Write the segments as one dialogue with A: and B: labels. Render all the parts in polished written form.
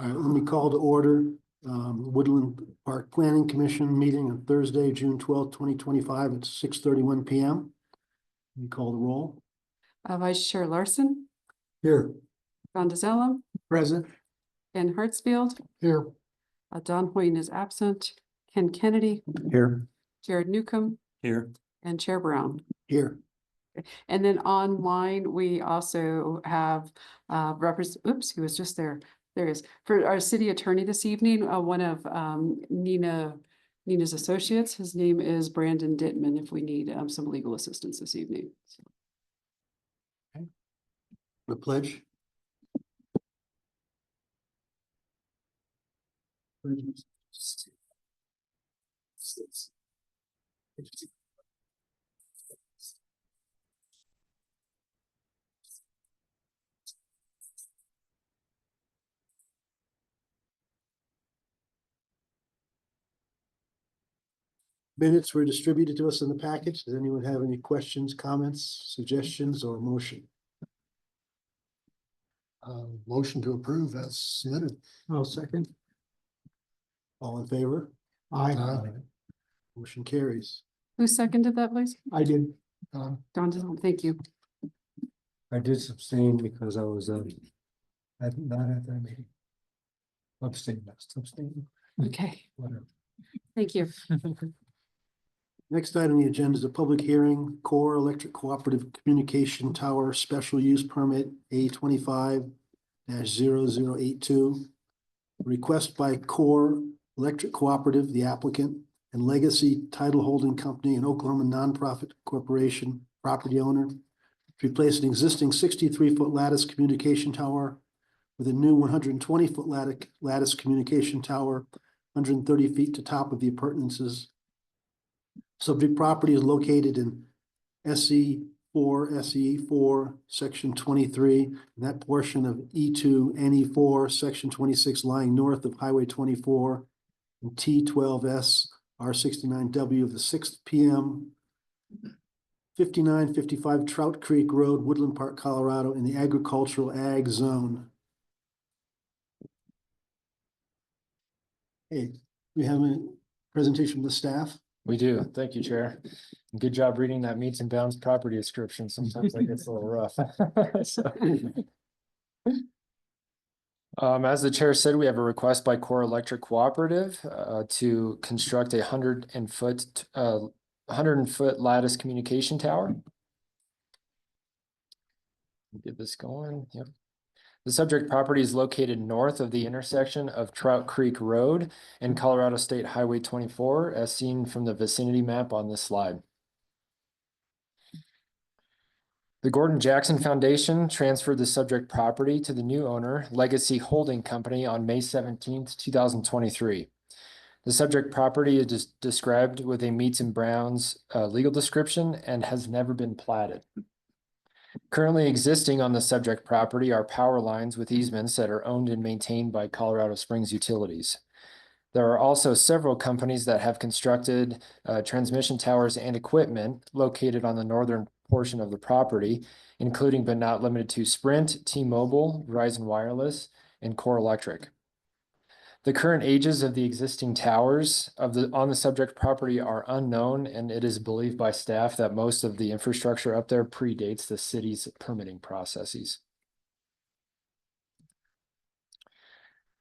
A: All right, let me call to order Woodland Park Planning Commission meeting on Thursday, June 12th, 2025 at 6:31 p.m. Let me call the roll.
B: Vice Chair Larson,
A: Here.
B: Ron DeZellem,
A: Present.
B: Ken Hartsfield,
A: Here.
B: Don Hoyne is absent, Ken Kennedy,
A: Here.
B: Jared Newcomb,
C: Here.
B: and Chair Brown.
A: Here.
B: And then online, we also have oops, he was just there. There he is. For our city attorney this evening, one of Nina's associates. His name is Brandon Dittman, if we need some legal assistance this evening.
A: The pledge. Minutes were distributed to us in the package. Does anyone have any questions, comments, suggestions, or motion? Motion to approve as submitted. I'll second. All in favor? Aye. Motion carries.
B: Who seconded that, please?
A: I did.
B: Don DeZellem, thank you.
D: I did abstain because I was not at that meeting. Abstain,
B: Okay,
D: whatever.
B: thank you.
A: Next item on the agenda is a public hearing, Core Electric Cooperative Communication Tower Special Use Permit A25-0082. Request by Core Electric Cooperative, the applicant, and Legacy Title Holding Company, an Oklahoma nonprofit corporation, property owner, to replace an existing 63-foot lattice communication tower with a new 120-foot lattice communication tower, 130 feet to top of the appurtenances. Subject property is located in SE4, Section 23, and that portion of E2, NE4, Section 26, lying north of Highway 24, and T12S, R69W of the 6th PM, 5955 Trout Creek Road, Woodland Park, Colorado, in the agricultural ag zone. Hey, we have a presentation from the staff.
C: We do. Thank you, Chair. Good job reading that meets and bounds property description. Sometimes that gets a little rough. As the chair said, we have a request by Core Electric Cooperative to construct a 100-foot lattice communication tower. Get this going. Yep. The subject property is located north of the intersection of Trout Creek Road and Colorado State Highway 24, as seen from the vicinity map on this slide. The Gordon Jackson Foundation transferred the subject property to the new owner, Legacy Holding Company, on May 17th, 2023. The subject property is described with a meets and bounds legal description and has never been platted. Currently existing on the subject property are power lines with easements that are owned and maintained by Colorado Springs Utilities. There are also several companies that have constructed transmission towers and equipment located on the northern portion of the property, including but not limited to Sprint, T-Mobile, Verizon Wireless, and Core Electric. The current ages of the existing towers on the subject property are unknown, and it is believed by staff that most of the infrastructure up there predates the city's permitting processes.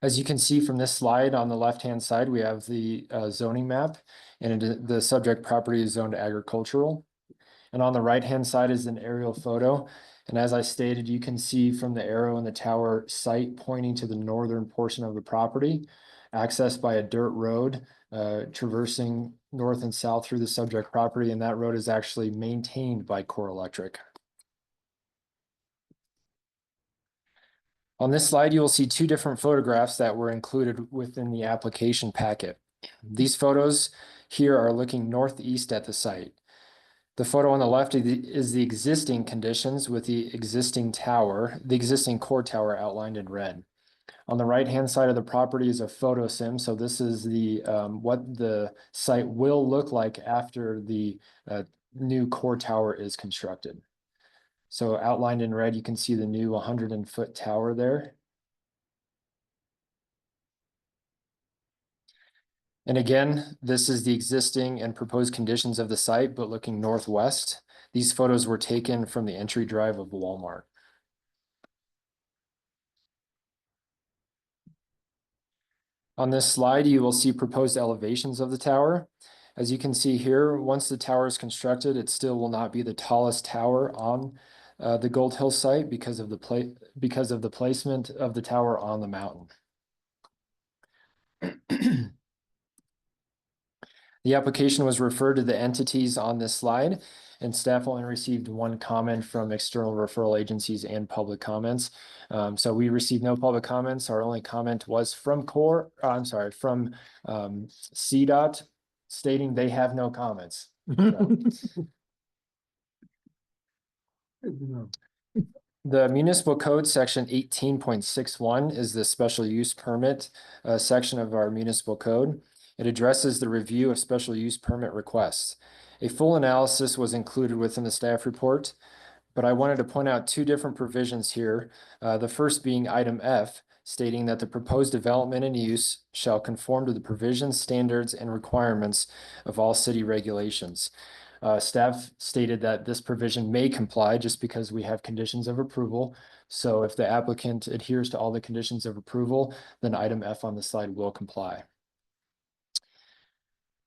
C: As you can see from this slide, on the left-hand side, we have the zoning map, and the subject property is zoned agricultural. And on the right-hand side is an aerial photo. And as I stated, you can see from the arrow in the tower site pointing to the northern portion of the property, accessed by a dirt road traversing north and south through the subject property. And that road is actually maintained by Core Electric. On this slide, you will see two different photographs that were included within the application packet. These photos here are looking northeast at the site. The photo on the left is the existing conditions with the existing tower, the existing core tower outlined in red. On the right-hand side of the property is a photo sim. So this is the what the site will look like after the new core tower is constructed. So outlined in red, you can see the new 100-foot tower there. And again, this is the existing and proposed conditions of the site, but looking northwest. These photos were taken from the entry drive of Walmart. On this slide, you will see proposed elevations of the tower. As you can see here, once the tower is constructed, it still will not be the tallest tower on the Gold Hill site because of the placement of the tower on the mountain. The application was referred to the entities on this slide, and staff only received one comment from external referral agencies and public comments. So we received no public comments. Our only comment was from from CDOT stating they have no comments. So, the municipal code section 18.61 is the special use permit section of our municipal code. It addresses the review of special use permit requests. A full analysis was included within the staff report, but I wanted to point out two different provisions here. The first being item F, stating that the proposed development and use shall conform to the provisions, standards, and requirements of all city regulations. Staff stated that this provision may comply just because we have conditions of approval. So if the applicant adheres to all the conditions of approval, then item F on the slide will comply.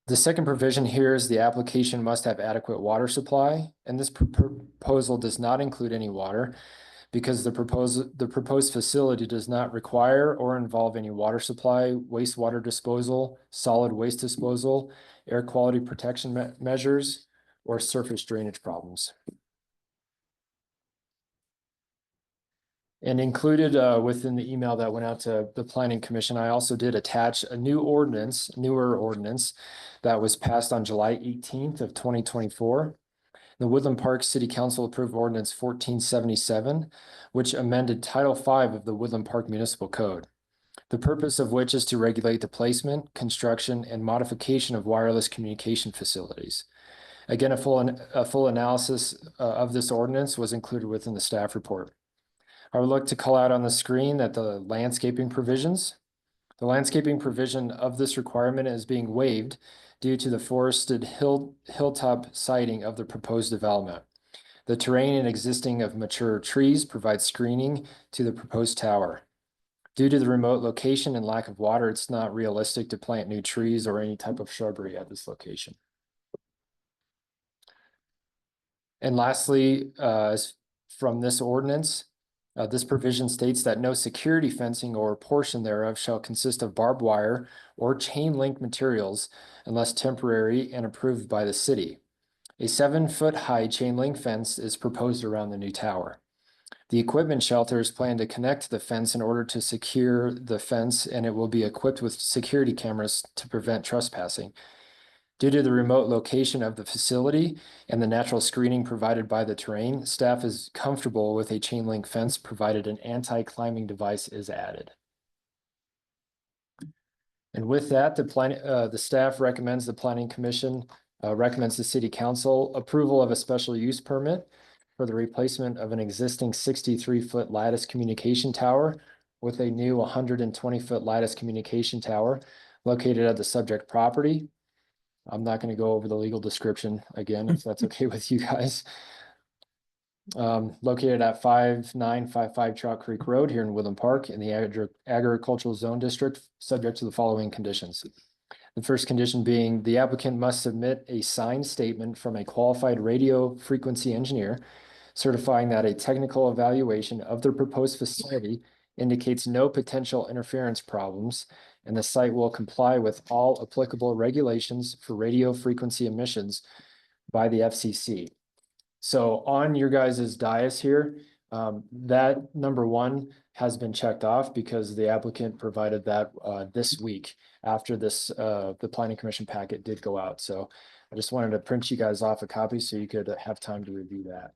C: The second provision here is the application must have adequate water supply, and this proposal does not include any water because the proposed facility does not require or involve any water supply, wastewater disposal, solid waste disposal, air quality protection measures, or surface drainage problems. And included within the email that went out to the Planning Commission, I also did attach a newer ordinance that was passed on July 18th of 2024. The Woodland Park City Council approved ordinance 1477, which amended Title V of the Woodland Park Municipal Code. The purpose of which is to regulate the placement, construction, and modification of wireless communication facilities. Again, a full analysis of this ordinance was included within the staff report. I would like to call out on the screen that the landscaping provision of this requirement is being waived due to the forested hilltop siding of the proposed development. The terrain and existing of mature trees provide screening to the proposed tower. Due to the remote location and lack of water, it's not realistic to plant new trees or any type of shrubbery at this location. And lastly, from this ordinance, this provision states that no security fencing or portion thereof shall consist of barbed wire or chain link materials unless temporary and approved by the city. A 7-foot high chain link fence is proposed around the new tower. The equipment shelter is planned to connect to the fence in order to secure the fence, and it will be equipped with security cameras to prevent trespassing. Due to the remote location of the facility and the natural screening provided by the terrain, staff is comfortable with a chain link fence provided an anti-climbing device is added. And with that, the staff recommends the Planning Commission recommends the City Council approval of a special use permit for the replacement of an existing 63-foot lattice communication tower with a new 120-foot lattice communication tower located at the subject property. I'm not going to go over the legal description again, if that's okay with you guys. Located at 5955 Trout Creek Road here in Woodland Park in the Agricultural Zone District, subject to the following conditions. The first condition being the applicant must submit a signed statement from a qualified radio frequency engineer certifying that a technical evaluation of the proposed facility indicates no potential interference problems, and the site will comply with all applicable regulations for radio frequency emissions by the FCC. So on your guys' dais here, that number one has been checked off because the applicant provided that this week after this the Planning Commission packet did go out. So I just wanted to print you guys off a copy so you could have time to review that.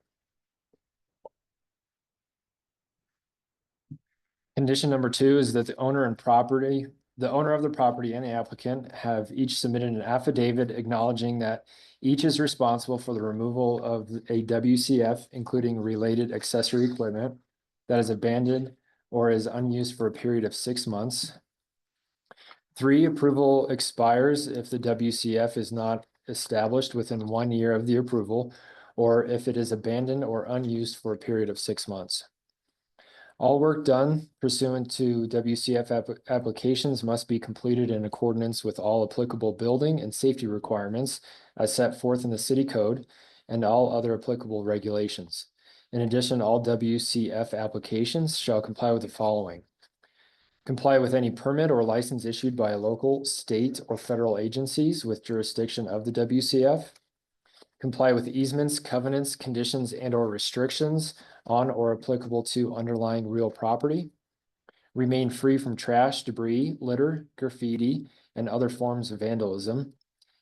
C: Condition number two is that the owner of the property and the applicant have each submitted an affidavit acknowledging that each is responsible for the removal of a WCF, including related accessory equipment that is abandoned or is unused for a period of 6 months. 3, approval expires if the WCF is not established within 1 year of the approval, or if it is abandoned or unused for a period of 6 months. All work done pursuant to WCF applications must be completed in accordance with all applicable building and safety requirements as set forth in the city code and all other applicable regulations. In addition, all WCF applications shall comply with the following. Comply with any permit or license issued by local, state, or federal agencies with jurisdiction of the WCF. Comply with easements, covenants, conditions, and/or restrictions on or applicable to underlying real property. Remain free from trash, debris, litter, graffiti, and other forms of vandalism.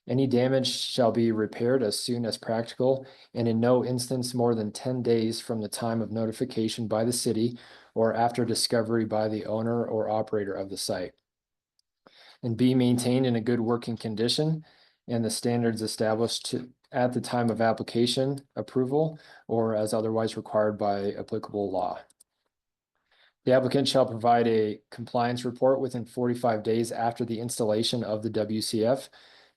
C: Any damage shall be repaired as soon as practical and in no instance more than 10 days from the time of notification by the city or after discovery by the owner or operator of the site. And be maintained in a good working condition and the standards established at the time of application, approval, or as otherwise required by applicable law. The applicant shall provide a compliance report within 45 days after the installation of the WCF,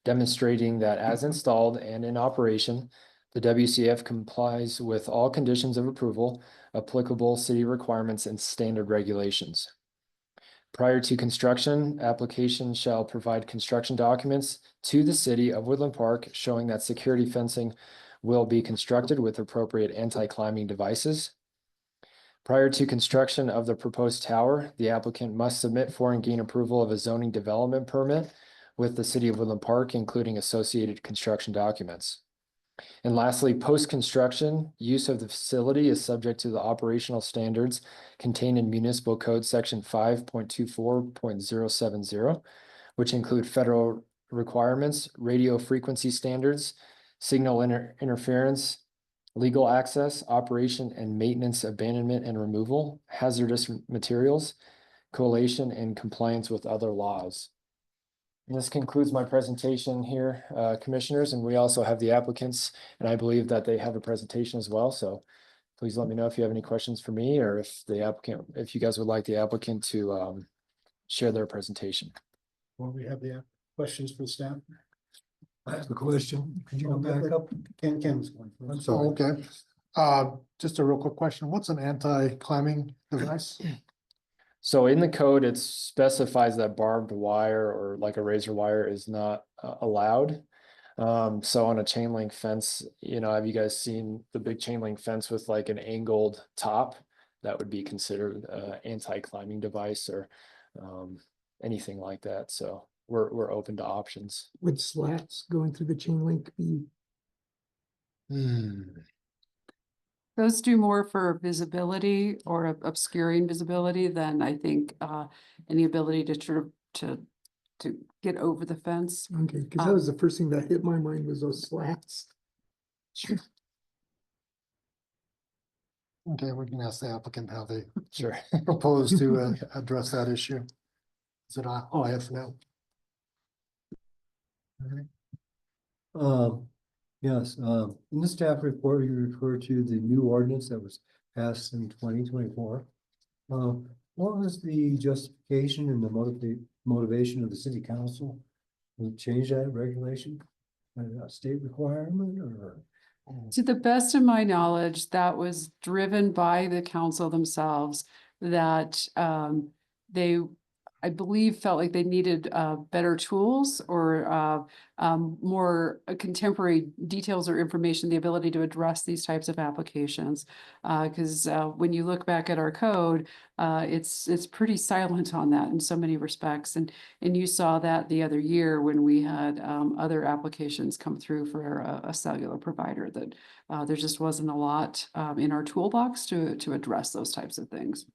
C: demonstrating that as installed and in operation, the WCF complies with all conditions of approval, applicable city requirements, and standard regulations. Prior to construction, application shall provide construction documents to the city of Woodland Park showing that security fencing will be constructed with appropriate anti-climbing devices. Prior to construction of the proposed tower, the applicant must submit for and gain approval of a zoning development permit with the city of Woodland Park, including associated construction documents. And lastly, post-construction, use of the facility is subject to the operational standards contained in Municipal Code Section 5.24.070, which include federal requirements, radio frequency standards, signal interference, legal access, operation and maintenance, abandonment and removal, hazardous materials, collation, and compliance with other laws. And this concludes my presentation here, commissioners, and we also have the applicants, and I believe that they have a presentation as well. So please let me know if you have any questions for me or if you guys would like the applicant to share their presentation.
A: Well, we have the questions for the staff.
D: I have a question. Could you go back up?
A: Ken was going first.
E: Oh, okay. Just a real quick question. What's an anti-climbing device?
C: So in the code, it specifies that barbed wire or like a razor wire is not allowed. So on a chain link fence, have you guys seen the big chain link fence with like an angled top? That would be considered anti-climbing device or anything like that. So we're open to options.
F: Would slats going through the chain link be?
B: Those do more for visibility or obscuring visibility than I think any ability to get over the fence.
F: Okay, because that was the first thing that hit my mind was those slats.
E: Okay, we can ask the applicant how they
C: Sure.
E: propose to address that issue. Is it all I have for now?
D: Yes, in the staff report, you refer to the new ordinance that was passed in 2024. What was the justification and the motivation of the city council to change that regulation? A state requirement or?
B: To the best of my knowledge, that was driven by the council themselves, that they, I believe, felt like they needed better tools or more contemporary details or information, the ability to address these types of applications. Because when you look back at our code, it's pretty silent on that in so many respects. And you saw that the other year when we had other applications come through for a cellular provider, that there just wasn't a lot in our toolbox to address those types of things.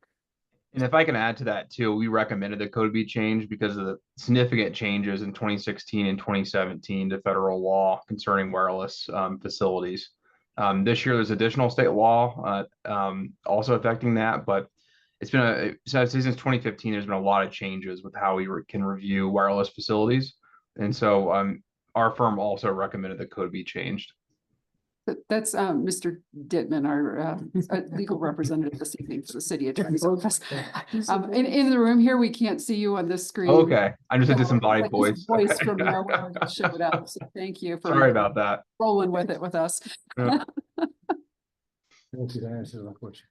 G: And if I can add to that too, we recommended the code be changed because of the significant changes in 2016 and 2017 to federal law concerning wireless facilities. This year, there's additional state law also affecting that, but it's been since 2015, there's been a lot of changes with how we can review wireless facilities. And so our firm also recommended the code be changed.
B: That's Mr. Dittman, our legal representative this evening for the city attorney's office. In the room here, we can't see you on this screen.
G: Okay, I'm just a
B: So,
G: disembodied
B: like, this
G: voice.
B: Voice
G: Okay.
B: from nowhere just showed up, so thank you for
G: Sorry about that.
B: rolling with it with us.
G: Yeah.
D: Thank you, that answers my question.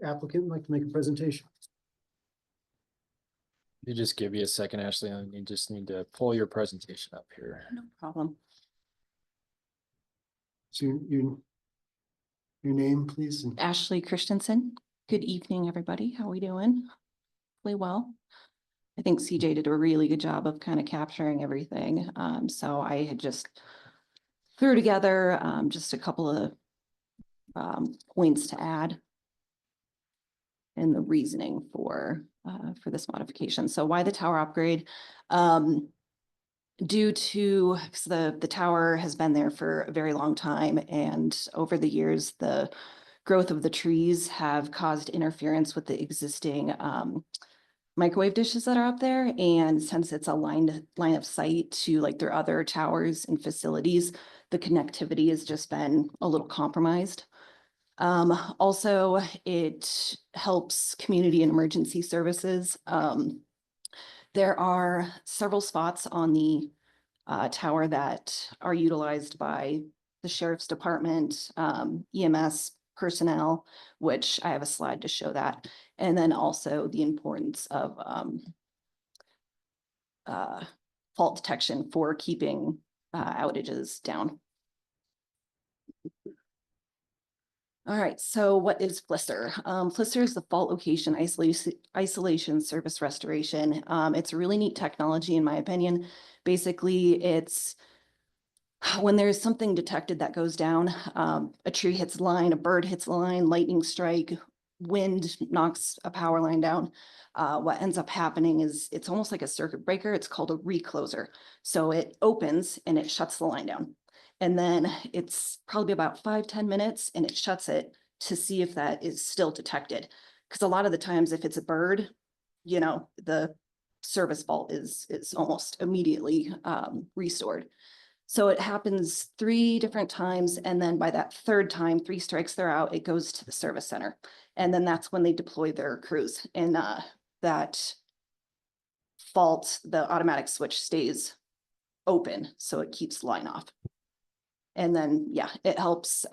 A: Applicant would like to make a presentation.
C: You just give you a second, Ashley, and you just need to pull your presentation up here.
H: No problem.
A: So your name, please, and
H: Ashley Christensen. Good evening, everybody. How are we doing? Really well. I think CJ did a really good job of kind of capturing everything. So I had just threw together just a couple of points to add and the reasoning for this modification. So why the tower upgrade? Due to the tower has been there for a very long time, and over the years, the growth of the trees have caused interference with the existing microwave dishes that are up there. And since it's a line of sight to like their other towers and facilities, the connectivity has just been a little compromised. Also, it helps community and emergency services. There are several spots on the tower that are utilized by the sheriff's department, EMS personnel, which I have a slide to show that. And then also the importance of fault detection for keeping outages down. All right, so what is FLISR? FLISR is the fault location isolation service restoration. It's a really neat technology in my opinion. Basically, it's when there's something detected that goes down, a tree hits a line, a bird hits a line, lightning strike, wind knocks a power line down. What ends up happening is it's almost like a circuit breaker. It's called a recloser. So it opens and it shuts the line down. And then it's probably about 5-10 minutes and it shuts it to see if that is still detected. Because a lot of the times if it's a bird, you know, the service fault is almost immediately restored. So it happens 3 different times. And then by that 3rd time, 3 strikes, they're out, it goes to the service center. And then that's when they deploy their crews. And that fault, the automatic switch stays open. So it keeps the line off. And then, yeah, it helps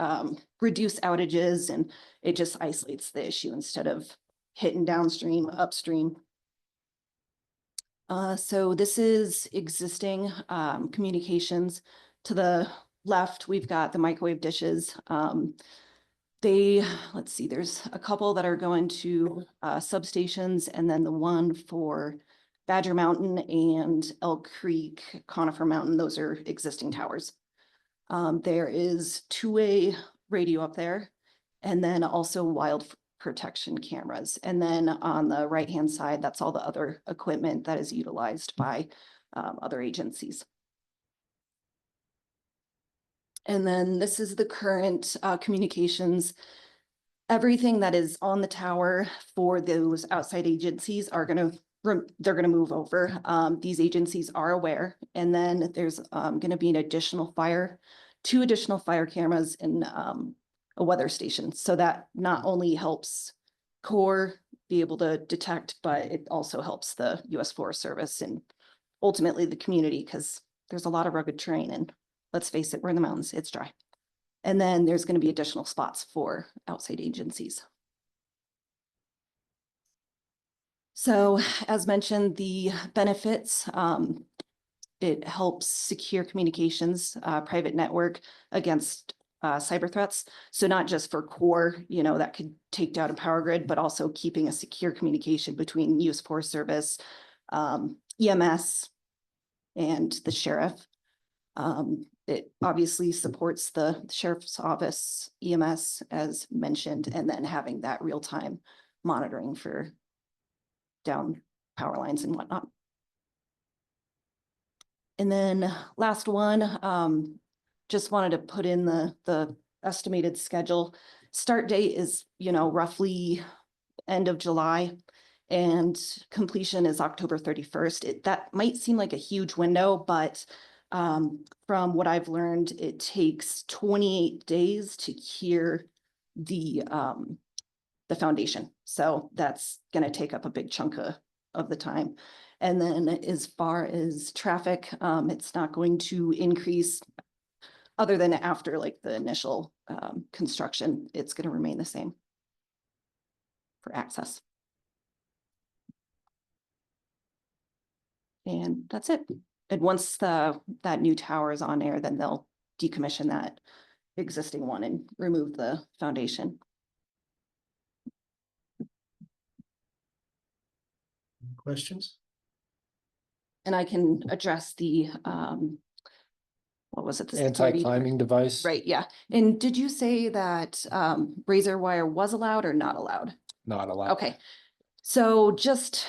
H: reduce outages and it just isolates the issue instead of hitting downstream, upstream. So this is existing communications. To the left, we've got the microwave dishes. Let's see, there's a couple that are going to substations and then the one for Badger Mountain and Elk Creek, Conifer Mountain, those are existing towers. There is 2-way radio up there and then also wild protection cameras. And then on the right-hand side, that's all the other equipment that is utilized by other agencies. And then this is the current communications. Everything that is on the tower for those outside agencies are they're going to move over. These agencies are aware. And then there's going to be an additional 2 additional fire cameras and a weather station. So that not only helps CORE be able to detect, but it also helps the U.S. Forest Service and ultimately the community, because there's a lot of rugged terrain and let's face it, we're in the mountains, it's dry. And then there's going to be additional spots for outside agencies. So as mentioned, the benefits, it helps secure communications, private network against cyber threats. So not just for CORE, you know, that could take down a power grid, but also keeping a secure communication between U.S. Forest Service, EMS, and the sheriff. It obviously supports the sheriff's office, EMS, as mentioned, and then having that real-time monitoring for down power lines and whatnot. And then last one, just wanted to put in the estimated schedule. Start date is, you know, roughly end of July and completion is October 31st. That might seem like a huge window, but From what I've learned, it takes 28 days to cure the foundation. So that's gonna take up a big chunk of the time. And then as far as traffic, it's not going to increase other than after like the initial construction, it's gonna remain the same for access. And that's it. And once that new tower is on air, then they'll decommission that existing one and remove the foundation.
A: Questions?
H: And I can address the, what was it? the security-
C: Anti-climbing device?
H: Right, yeah. And did you say that razor wire was allowed or not allowed?
C: Not allowed.
H: Okay, so just,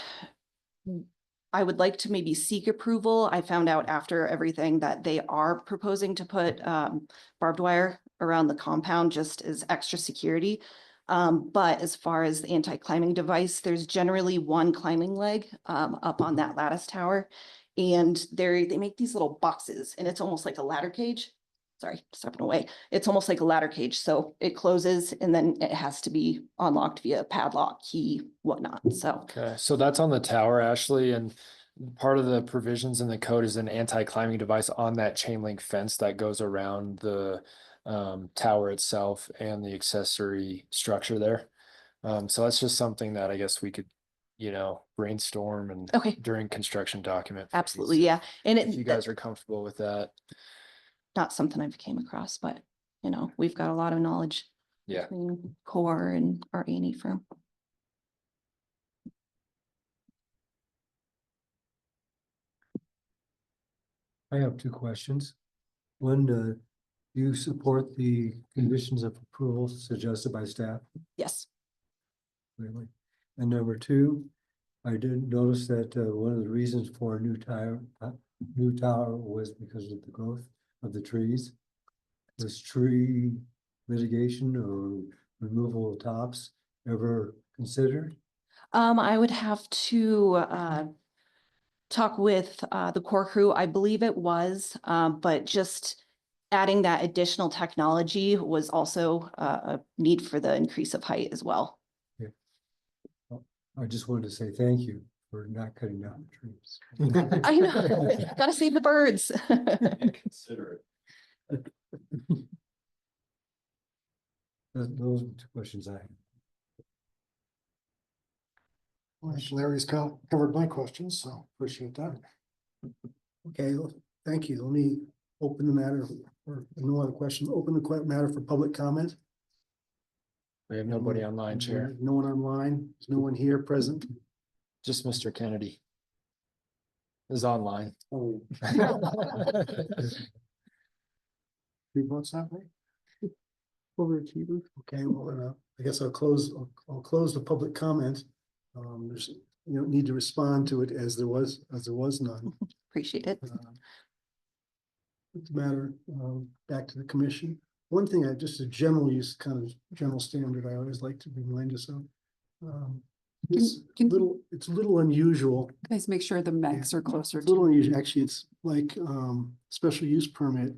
H: I would like to maybe seek approval. I found out after everything that they are proposing to put barbed wire around the compound just as extra security. But as far as the anti-climbing device, there's generally one climbing leg up on that lattice tower. And they make these little boxes and it's almost like a ladder cage. Sorry, stepping away. It's almost like a ladder cage. So it closes and then it has to be unlocked via padlock, key, whatnot. So
C: Okay, so that's on the tower, Ashley, and part of the provisions in the code is an anti-climbing device on that chain link fence that goes around the tower itself and the accessory structure there. So that's just something that I guess we could, brainstorm and
H: Okay.
C: during construction document. phase.
H: absolutely, yeah. And
C: If you guys are comfortable with that.
H: not something I've came across, but we've got a lot of knowledge.
C: Yeah.
H: Between Core and our A&E firm.
D: I have two questions. One, do you support the conditions of approval suggested by staff?
H: Yes,
D: Really? And number two, I did notice that one of the reasons for a new tower was because of the growth of the trees. Was tree mitigation or removal of tops ever considered?
H: I would have to talk with the core crew. I believe it was, but just adding that additional technology was also a need for the increase of height as well.
D: I just wanted to say thank you for not cutting down the trees.
H: I know, gotta save the birds.
C: Consider it.
D: Those are the two questions I have.
E: Well, Larry's covered my questions, so appreciate that.
A: Okay, well, thank you. Let me open the matter, or no other question, open the matter for public comment.
C: We have nobody online, Chair.
A: No one online, there's no one here present.
C: Just Mr. Kennedy is online.
A: Oh,
E: Who votes that way?
F: Overachiever.
A: okay, well, then, I guess I'll close the public comment. There's, you don't need to respond to it as there was none.
H: Appreciate it.
A: Put the matter, back to the commission. One thing, just a general use, kind of general standard, I always like to remind us of. It's a little unusual.
B: Guys, make sure the mics are closer
A: It's a little
B: to.
A: unusual, actually, it's like, special use permit.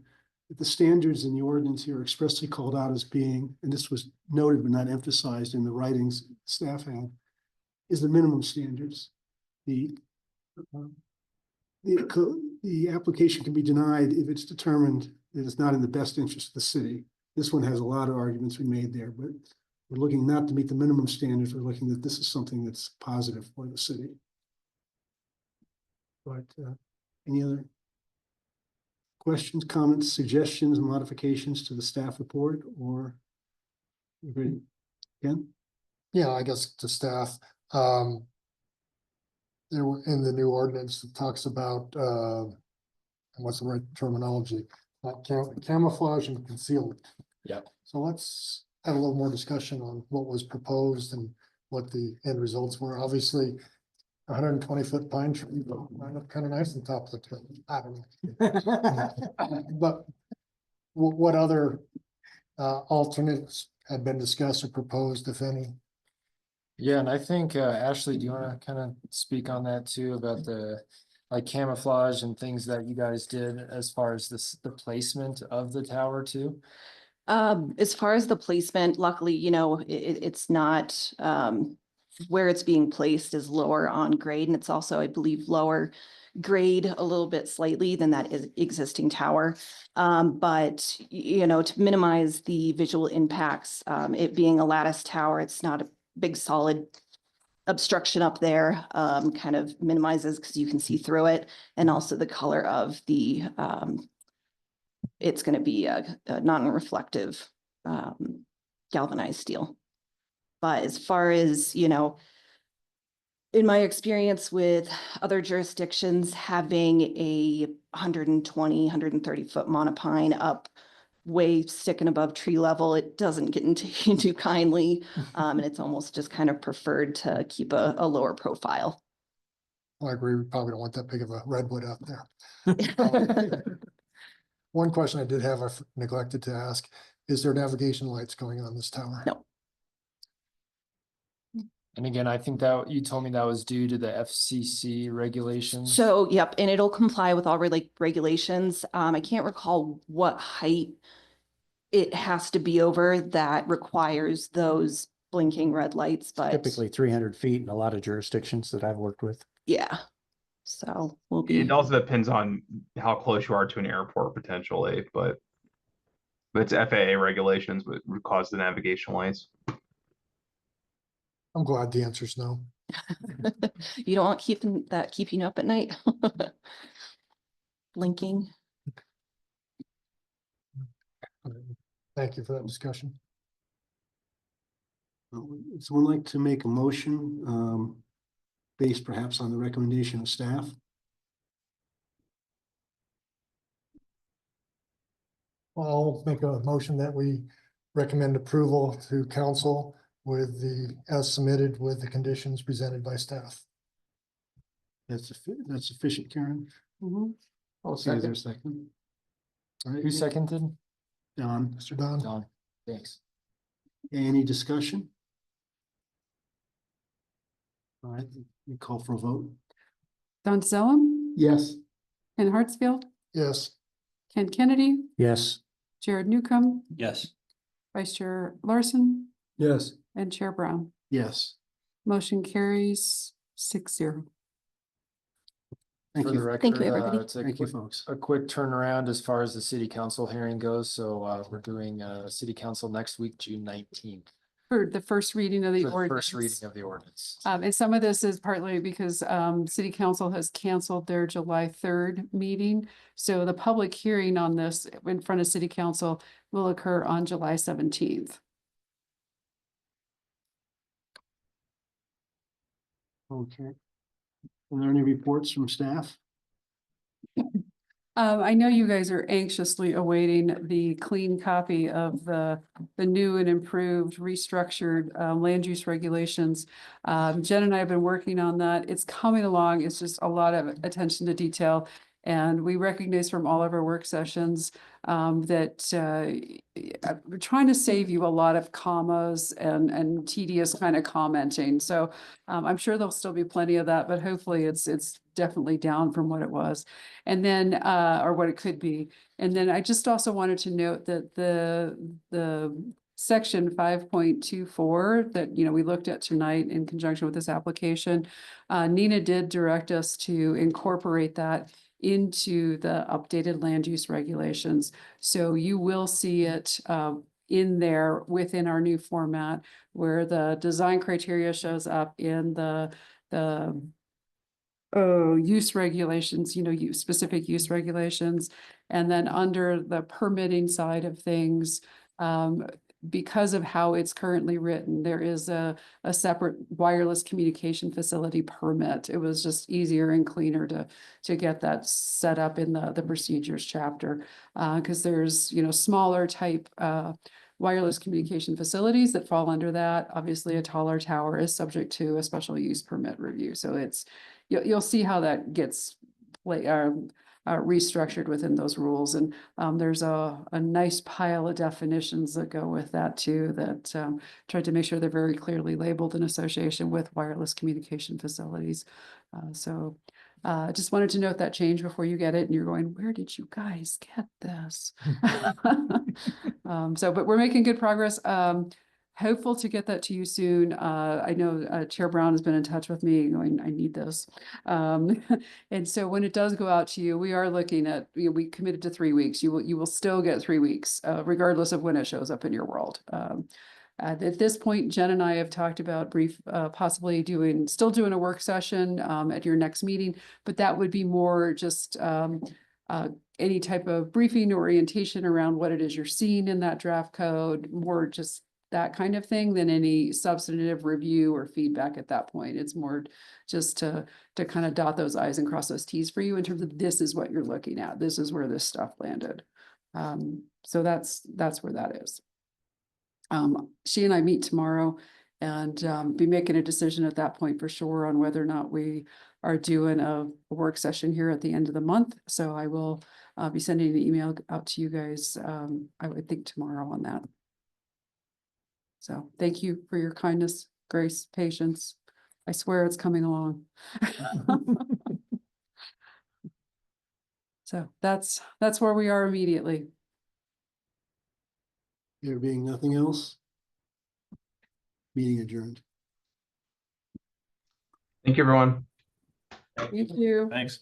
A: The standards in the ordinance here are expressly called out as being, and this was noted but not emphasized in the writings staff had, is the minimum standards. The application can be denied if it's determined that it's not in the best interest of the city. This one has a lot of arguments we made there, but we're looking not to meet the minimum standards. We're looking that this is something that's positive for the city. But any other questions, comments, suggestions, modifications to the staff report, or? Ken?
E: Yeah, I guess to staff, there were in the new ordinance, it talks about, what's the right terminology? Camouflage and concealment.
C: Yep.
E: So let's have a little more discussion on what was proposed and what the end results were. Obviously, 120-foot pine tree, lined up kind of nice on top of the tree. I don't know. But what other alternatives had been discussed or proposed, if any?
C: Yeah, and I think, Ashley, do you want to kind of speak on that too, about the like camouflage and things that you guys did as far as the placement of the tower too?
H: As far as the placement, luckily, it's not, where it's being placed is lower on grade, and it's also, I believe, lower grade a little bit slightly than that existing tower. But, to minimize the visual impacts, it being a lattice tower, it's not a big solid obstruction up there, kind of minimizes because you can see through it, and also the color of the, it's going to be a non-reflective galvanized steel. But as far as, in my experience with other jurisdictions, having a 120, 130 foot monopine up way sticking above tree level, it doesn't get into too kindly. And it's almost just kind of preferred to keep a lower profile.
E: I agree. We probably don't want that big of a redwood out there. One question I did have, I neglected to ask, is there navigation lights going on this tower?
H: No.
C: And again, I think that you told me that was due to the FCC regulations.
H: So, yep, and it'll comply with all regulations. I can't recall what height it has to be over that requires those blinking red lights, but
A: Typically 300 feet in a lot of jurisdictions that I've worked with.
H: yeah. So we'll be.
G: It also depends on how close you are to an airport potentially, but it's FAA regulations would cause the navigation lights.
E: I'm glad the answer is no.
H: You don't want keeping you up at night? Blinking.
E: Thank you for that discussion.
A: Would someone like to make a motion, based perhaps on the recommendation of staff?
E: I'll make a motion that we recommend approval to council with as submitted with the conditions presented by staff.
A: That's sufficient, Karen.
C: I'll
A: Is there a
C: second.
A: second? All right,
C: Who seconded?
A: Don.
E: Mr. Don?
C: Don. Thanks.
A: Any discussion? All right, we call for a vote.
B: Don Zellum,
A: Yes.
B: Ken Hartsfield,
E: Yes.
B: Ken Kennedy,
A: Yes.
B: Jared Newcomb,
D: Yes.
B: Vice Chair Larson,
D: Yes.
B: and Chair Brown.
A: Yes.
B: Motion carries 6-0.
A: Thank
C: For the
A: you.
C: record,
H: Thank you, everybody.
C: it's a
A: Thank you,
C: quick-
A: folks.
C: a quick turnaround as far as the city council hearing goes. So we're doing city council next week, June 19th.
B: For the first reading of the
C: For the
B: ordinance.
C: first reading of the ordinance.
B: And some of this is partly because city council has canceled their July 3rd meeting. So the public hearing on this in front of city council will occur on July 17th.
A: Okay. Are there any reports from staff?
B: I know you guys are anxiously awaiting the clean copy of the new and improved restructured land use regulations. Jen and I have been working on that. It's coming along. It's just a lot of attention to detail. And we recognize from all of our work sessions that we're trying to save you a lot of commas and tedious kind of commenting. So I'm sure there'll still be plenty of that, but hopefully it's definitely down from what it was. And then, or what it could be. And then I just also wanted to note that the section 5.24 that, we looked at tonight in conjunction with this application, Nina did direct us to incorporate that into the updated land use regulations. So you will see it in there within our new format where the design criteria shows up in the use regulations, specific use regulations. And then under the permitting side of things, because of how it's currently written, there is a separate wireless communication facility permit. It was just easier and cleaner to get that set up in the procedures chapter. Because there's, smaller type wireless communication facilities that fall under that. Obviously, a taller tower is subject to a special use permit review. So you'll see how that gets restructured within those rules. And there's a nice pile of definitions that go with that too, that tried to make sure they're very clearly labeled in association with wireless communication facilities. just wanted to note that change before you get it and you're going, where did you guys get this? But we're making good progress. Hopeful to get that to you soon. I know Chair Brown has been in touch with me going, I need this. And so when it does go out to you, we are looking at, we committed to 3 weeks. You will still get 3 weeks, regardless of when it shows up in your world. At this point, Jen and I have talked about possibly still doing a work session at your next meeting, but that would be more just any type of briefing or orientation around what it is you're seeing in that draft code, more just that kind of thing than any substantive review or feedback at that point. It's more just to kind of dot those i's and cross those t's for you in terms of this is what you're looking at. This is where this stuff landed. So that's where that is. She and I meet tomorrow and be making a decision at that point for sure on whether or not we are doing a work session here at the end of the month. So I will be sending an email out to you guys, I would think tomorrow on that. So thank you for your kindness, grace, patience. I swear it's coming along. So that's where we are immediately.
A: There being nothing else. Meeting adjourned.
G: Thank you, everyone.
B: Thank you.
I: Thanks.